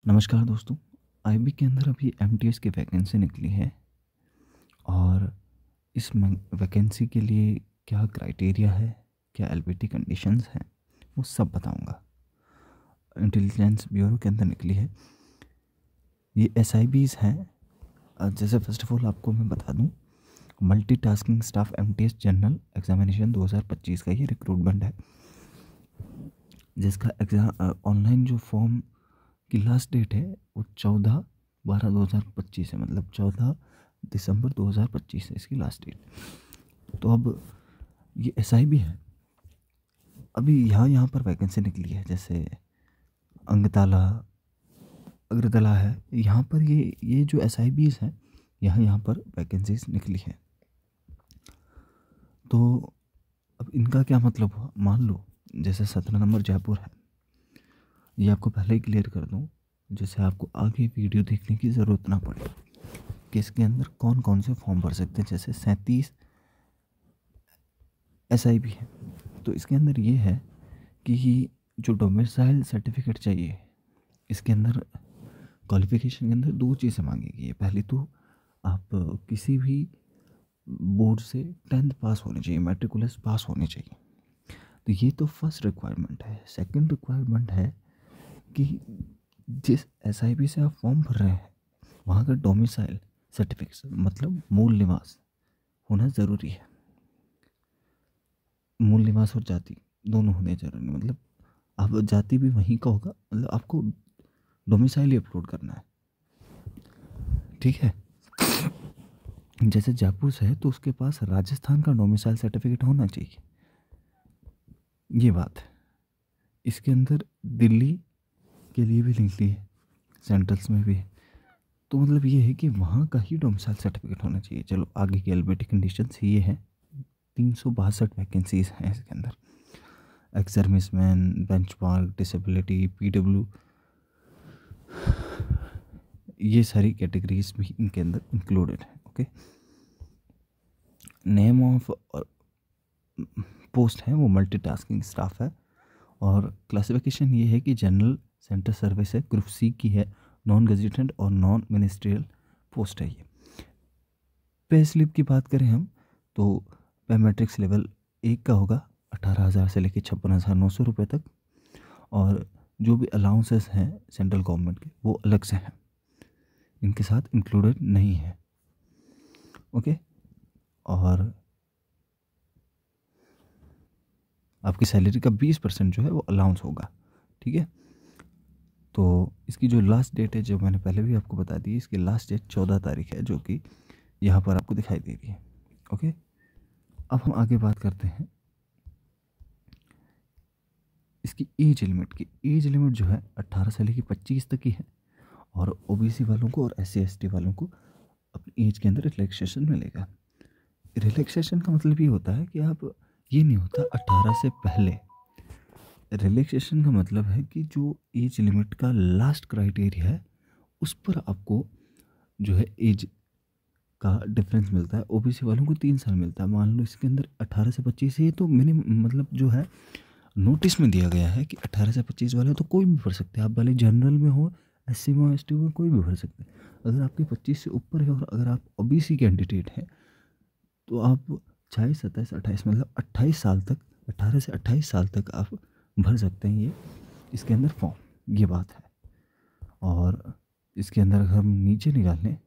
नमस्कार दोस्तों। आईबी के अंदर अभी एमटीएस की वैकेंसी निकली है और इस वैकेंसी के लिए क्या क्राइटेरिया है, क्या एलबीटी कंडीशंस हैं, वो सब बताऊंगा। इंटेलिजेंस ब्यूरो के अंदर निकली है। ये एसआईबीज़ हैं। जैसे फर्स्ट ऑफ ऑल आपको मैं बता दूं, multitasking staff MTS general examination 2025 का ये रिक्रूटमेंट है, जिसका एग्ज़ाम ऑनलाइन जो फॉर्म की लास्ट डेट है वो 14/12/2025 है, मतलब 14 दिसंबर 2025 है इसकी लास्ट डेट। तो अब ये एसआईबी है। अभी यहाँ पर वैकेंसी निकली है, जैसे अंगताला, अग्रतला है। यहाँ पर ये जो एसआईबीज़ हैं, यहाँ पर वैकेंसीज निकली है। तो अब इनका क्या मतलब हुआ, मान लो जैसे 17 नंबर जयपुर है, ये आपको पहले ही क्लियर कर दूँ, जैसे आपको आगे वीडियो देखने की ज़रूरत ना पड़े कि इसके अंदर कौन कौन से फॉर्म भर सकते हैं। जैसे 37 एसआईबी है, तो इसके अंदर ये है कि जो डोमिसाइल सर्टिफिकेट चाहिए, इसके अंदर क्वालिफिकेशन के अंदर दो चीज़ें मांगेगी। पहली तो आप किसी भी बोर्ड से 10th पास होने चाहिए, मैट्रिकुलस पास होने चाहिए। तो ये तो फर्स्ट रिक्वायरमेंट है। सेकंड रिक्वायरमेंट है कि जिस एसआईबी से आप फॉर्म भर रहे हैं वहाँ का डोमिसाइल सर्टिफिकेट, मतलब मूल निवास होना ज़रूरी है। मूल निवास और जाति दोनों होने जरूरी, मतलब आप जाति भी वहीं का होगा, मतलब आपको डोमिसाइल ही अपलोड करना है, ठीक है। जैसे जयपुर से है तो उसके पास राजस्थान का डोमिसाइल सर्टिफिकेट होना चाहिए, ये बात है। इसके अंदर दिल्ली के लिए भी निकली है, सेंट्रल्स में भी है। तो मतलब ये है कि वहाँ का ही डोमिसाइल सर्टिफिकेट होना चाहिए। चलो आगे की एलिजिबिलिटी कंडीशंस ये है। 362 वैकेंसीज हैं इसके अंदर। Ex serviceman, benchmark, disability, PW, ये सारी कैटेगरीज भी इनके अंदर इंक्लूडेड है। ओके, नेम ऑफ पोस्ट है वो मल्टीटास्किंग स्टाफ है, और क्लासिफिकेशन ये है कि जनरल सेंटर सर्विस है, ग्रुप सी की है, नॉन गजेटेड और नॉन मिनिस्ट्रियल पोस्ट है ये। पे स्लिप की बात करें हम तो पे मैट्रिक्स लेवल 1 का होगा 18,000 से लेकर 56,900 रुपये तक, और जो भी अलाउंसेस हैं सेंट्रल गवर्नमेंट के वो अलग से हैं, इनके साथ इंक्लूडेड नहीं है। ओके, और आपकी सैलरी का 20% जो है वो अलाउंस होगा, ठीक है। तो इसकी जो लास्ट डेट है, जो मैंने पहले भी आपको बता दी, इसकी लास्ट डेट 14 तारीख है, जो कि यहाँ पर आपको दिखाई दे रही है। ओके, अब हम आगे बात करते हैं इसकी एज लिमिट की। एज लिमिट जो है 18 से लेकर 25 तक की है, और ओबीसी वालों को और SC ST वालों को अपनी एज के अंदर रिलैक्सेशन मिलेगा। रिलैक्सेशन का मतलब ये होता है कि आप, ये नहीं होता 18 से पहले। रिलैक्सेशन का मतलब है कि जो एज लिमिट का लास्ट क्राइटेरिया है उस पर आपको जो है एज का डिफरेंस मिलता है। ओबीसी वालों को 3 साल मिलता है। मान लो इसके अंदर 18 से 25 है, तो मिनिमम मतलब जो है नोटिस में दिया गया है कि 18 से 25 वाले तो कोई भी भर सकते हैं। आप भले जनरल में हो, SC में हो, ST में, कोई भी भर सकते हैं। अगर आपके 25 से ऊपर है और अगर आप ओबीसी कैंडिडेट हैं तो आप 26, 27, 28 मतलब 28 साल तक, 18 से 28 साल तक आप भर सकते हैं ये इसके अंदर फॉर्म, ये बात है। और इसके अंदर अगर हम नीचे निकालें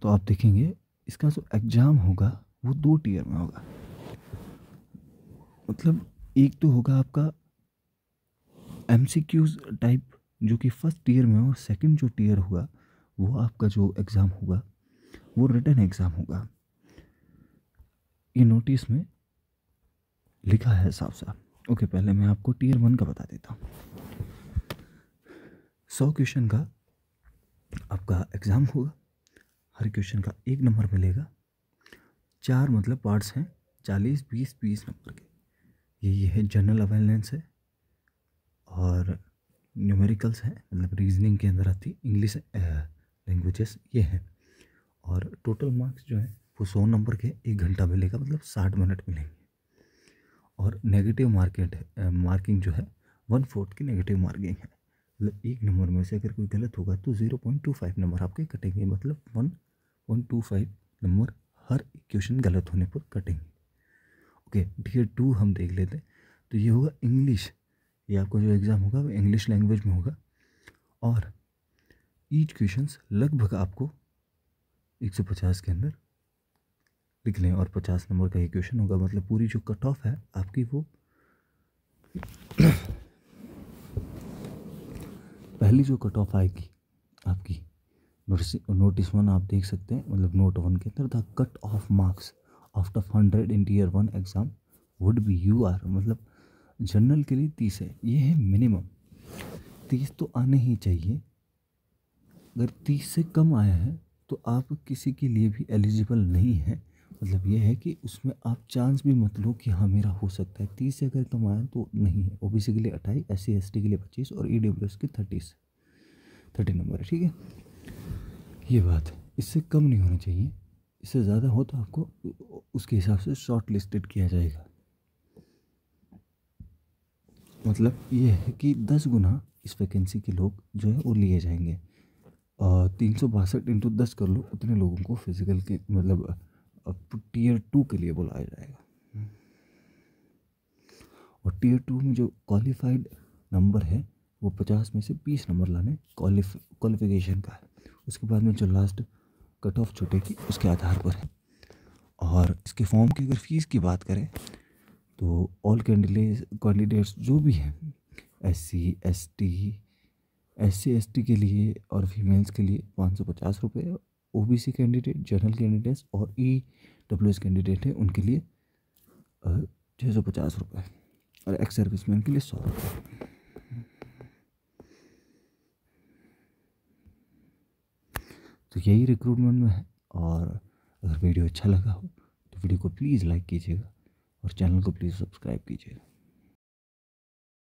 तो आप देखेंगे इसका जो एग्ज़ाम होगा वो 2 टीयर में होगा। मतलब एक तो होगा आपका MCQs टाइप, जो कि फर्स्ट टीयर में, और सेकंड जो टीयर होगा वो आपका जो एग्ज़ाम होगा वो रिटन एग्ज़ाम होगा। ये नोटिस में लिखा है साफ साफ। ओके, पहले मैं आपको टीयर 1 का बता देता हूँ। 100 क्वेश्चन का आपका एग्ज़ाम होगा। हर क्वेश्चन का 1 नंबर मिलेगा। 4 मतलब पार्ट्स हैं, 40, 20, 20 नंबर के। ये है जनरल अवेयरनेस है, और न्यूमेरिकल्स है, मतलब रीजनिंग के अंदर आती इंग्लिश लैंग्वेजेस ये है। और टोटल मार्क्स जो है वो 100 नंबर के 1 घंटा मिलेगा, मतलब 60 मिनट मिलेंगे। और नेगेटिव मार्किंग जो है 1/4 की नेगेटिव मार्किंग है। मतलब एक नंबर में से अगर कोई गलत होगा तो 0.25 नंबर आपके कटेंगे, मतलब 1.25 नंबर हर क्वेश्चन गलत होने पर कटेंगे। ओके, टियर 2 हम देख लेते हैं। तो ये होगा इंग्लिश, ये आपका जो एग्ज़ाम होगा वो इंग्लिश लैंग्वेज में होगा, और ईच क्वेश्चंस लगभग आपको 150 के अंदर लिख लें, और 50 नंबर का ये क्वेश्चन होगा। मतलब पूरी जो कट ऑफ है आपकी वो पहली जो कट ऑफ आएगी आपकी नोटिस 1 आप देख सकते हैं, मतलब नोट 1 के अंदर the cut off marks after 100 in tier 1 exam would be UR, मतलब जनरल के लिए 30 है, ये है मिनिमम। 30 तो आने ही चाहिए। अगर 30 से कम आया है तो आप किसी के लिए भी एलिजिबल नहीं है। मतलब ये है कि उसमें आप चांस भी मत लो कि हाँ मेरा हो सकता है। 30 से अगर कम आया तो नहीं है। OBC के लिए 28, SC ST के लिए 25 और EWS के 30 नंबर है, ठीक है। ये बात है, इससे कम नहीं होना चाहिए। इससे ज़्यादा हो तो आपको उसके हिसाब से शॉर्ट लिस्टेड किया जाएगा। मतलब ये है कि 10 गुना इस वैकेंसी के लोग जो है वो लिए जाएंगे। 362 इंटू 10 कर लो, उतने लोगों को फिजिकल के मतलब टियर 2 के लिए बुलाया जाएगा। और टियर 2 में जो क्वालिफाइड नंबर है वो 50 में से 20 नंबर लाने क्वालिफिकेशन का है। उसके बाद में जो लास्ट कट ऑफ छूटेगी उसके आधार पर है। और इसके फॉर्म की अगर फीस की बात करें तो ऑल कैंडिडेट्स जो भी हैं, SC ST के लिए और फीमेल्स के लिए 550 रुपये, OBC कैंडिडेट, जनरल कैंडिडेट्स और EWS कैंडिडेट है उनके लिए 650 रुपये, और एक्स सर्विसमैन के लिए 100 रुपये। तो यही रिक्रूटमेंट में है। और अगर वीडियो अच्छा लगा हो तो वीडियो को प्लीज़ लाइक कीजिएगा और चैनल को प्लीज़ सब्सक्राइब कीजिएगा।